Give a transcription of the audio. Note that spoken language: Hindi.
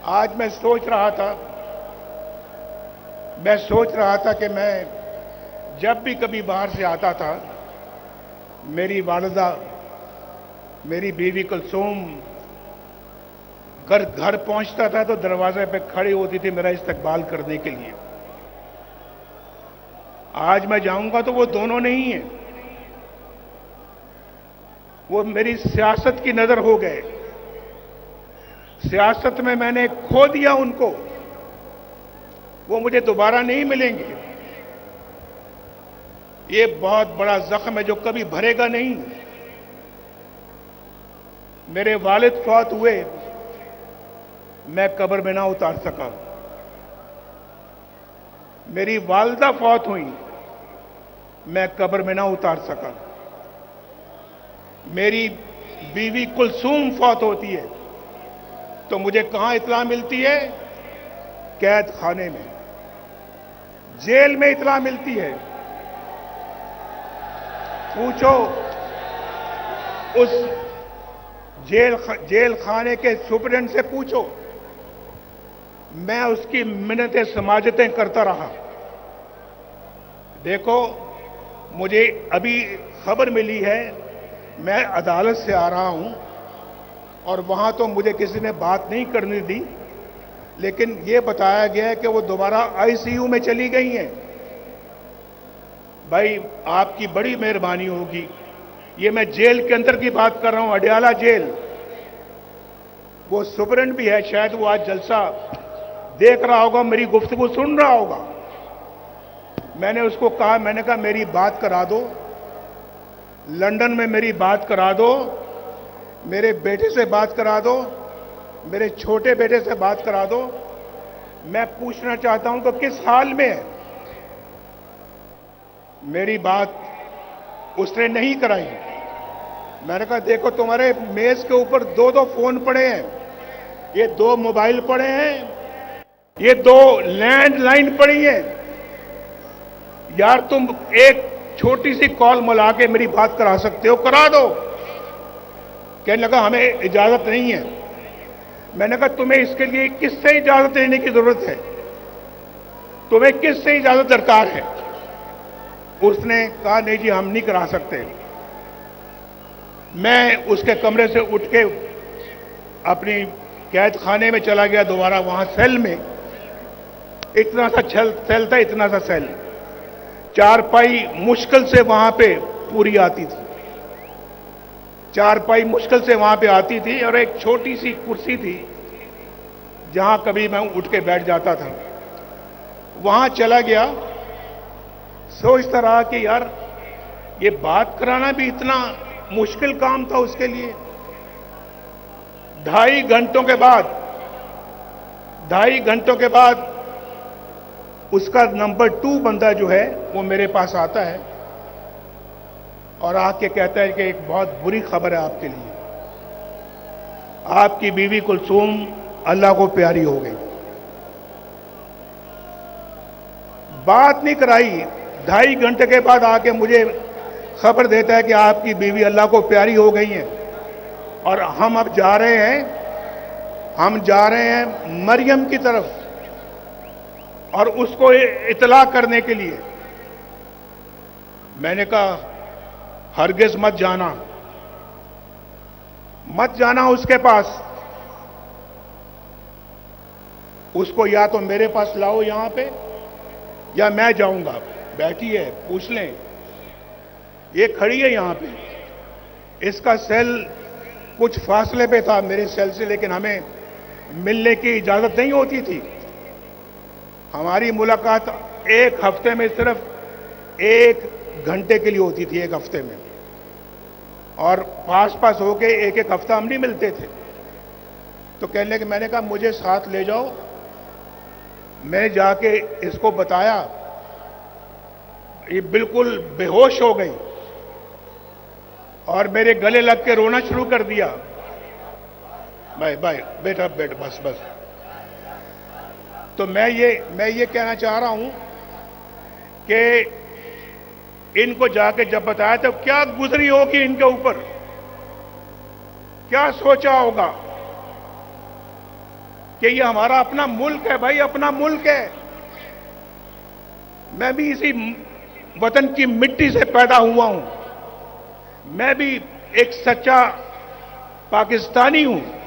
आज मैं सोच रहा था कि मैं जब भी कभी बाहर से आता था, मेरी वालिदा, मेरी बीवी कुलसूम घर पहुंचता था तो दरवाजे पे खड़ी होती थी मेरा इस्तकबाल करने के लिए। आज मैं जाऊंगा तो वो दोनों नहीं है, वो मेरी सियासत की नजर हो गए। सियासत में मैंने खो दिया उनको, वो मुझे दोबारा नहीं मिलेंगे। ये बहुत बड़ा जख्म है जो कभी भरेगा नहीं। मेरे वालिद फौत हुए, मैं कब्र में ना उतार सका। मेरी वालिदा फौत हुई, मैं कब्र में ना उतार सका। मेरी बीवी कुलसूम फौत होती है तो मुझे कहां इत्तला मिलती है? कैद खाने में, जेल में इत्तला मिलती है। पूछो उस जेल खाने के सुपरिटेंडेंट से पूछो, मैं उसकी मिन्नतें समाजतें करता रहा। देखो, मुझे अभी खबर मिली है, मैं अदालत से आ रहा हूं और वहां तो मुझे किसी ने बात नहीं करने दी, लेकिन यह बताया गया है कि वो दोबारा आईसीयू में चली गई हैं। भाई, आपकी बड़ी मेहरबानी होगी। ये मैं जेल के अंदर की बात कर रहा हूं, अडयाला जेल। वो सुपरिटेंडेंट भी है, शायद वो आज जलसा देख रहा होगा, मेरी गुफ्तगू सुन रहा होगा। मैंने उसको कहा, मैंने कहा मेरी बात करा दो, लंदन में मेरी बात करा दो, मेरे बेटे से बात करा दो, मेरे छोटे बेटे से बात करा दो। मैं पूछना चाहता हूं कि किस हाल में है। मेरी बात उसने नहीं कराई। मैंने कहा देखो, तुम्हारे मेज के ऊपर दो दो फोन पड़े हैं, ये दो मोबाइल पड़े हैं, ये दो लैंडलाइन पड़ी है। यार, तुम एक छोटी सी कॉल मिला के मेरी बात करा सकते हो, करा दो। कहने लगा हमें इजाजत नहीं है। मैंने कहा तुम्हें इसके लिए किससे इजाजत लेने की जरूरत है? तुम्हें किससे इजाजत दरकार है? उसने कहा नहीं जी, हम नहीं करा सकते। मैं उसके कमरे से उठ के अपनी कैद खाने में चला गया दोबारा। वहां सेल में इतना सा सेल था, इतना सा सेल, चारपाई मुश्किल से वहां पे पूरी आती थी। चारपाई मुश्किल से वहां पे आती थी और एक छोटी सी कुर्सी थी जहां कभी मैं उठ के बैठ जाता था। वहां चला गया, सोचता रहा कि यार, ये बात कराना भी इतना मुश्किल काम था उसके लिए। 2.5 घंटों के बाद उसका नंबर 2 बंदा जो है वो मेरे पास आता है और आके कहता है कि एक बहुत बुरी खबर है आपके लिए। आपकी बीवी कुलसूम अल्लाह को प्यारी हो गई। बात नहीं कराई, 2.5 घंटे के बाद आके मुझे खबर देता है कि आपकी बीवी अल्लाह को प्यारी हो गई है और हम अब जा रहे हैं मरियम की तरफ और उसको इतला करने के लिए। मैंने कहा हरगिज मत जाना उसके पास। उसको या तो मेरे पास लाओ यहां पे, या मैं जाऊंगा। बैठी है, पूछ लें। ये खड़ी है यहां पे। इसका सेल कुछ फासले पे था मेरे सेल से, लेकिन हमें मिलने की इजाजत नहीं होती थी। हमारी मुलाकात एक हफ्ते में सिर्फ 1 घंटे के लिए होती थी, 1 हफ्ते में, और पास होके एक हफ्ता हम नहीं मिलते थे। तो कहने लगे, मैंने कहा मुझे साथ ले जाओ। मैं जाके इसको बताया, ये बिल्कुल बेहोश हो गई और मेरे गले लग के रोना शुरू कर दिया। भाई बेटा बस। तो मैं ये कहना चाह रहा हूं कि इनको जाके जब बताया तो क्या गुजरी होगी इनके ऊपर, क्या सोचा होगा। कि ये हमारा अपना मुल्क है भाई, अपना मुल्क है। मैं भी इसी वतन की मिट्टी से पैदा हुआ हूं। मैं भी एक सच्चा पाकिस्तानी हूं।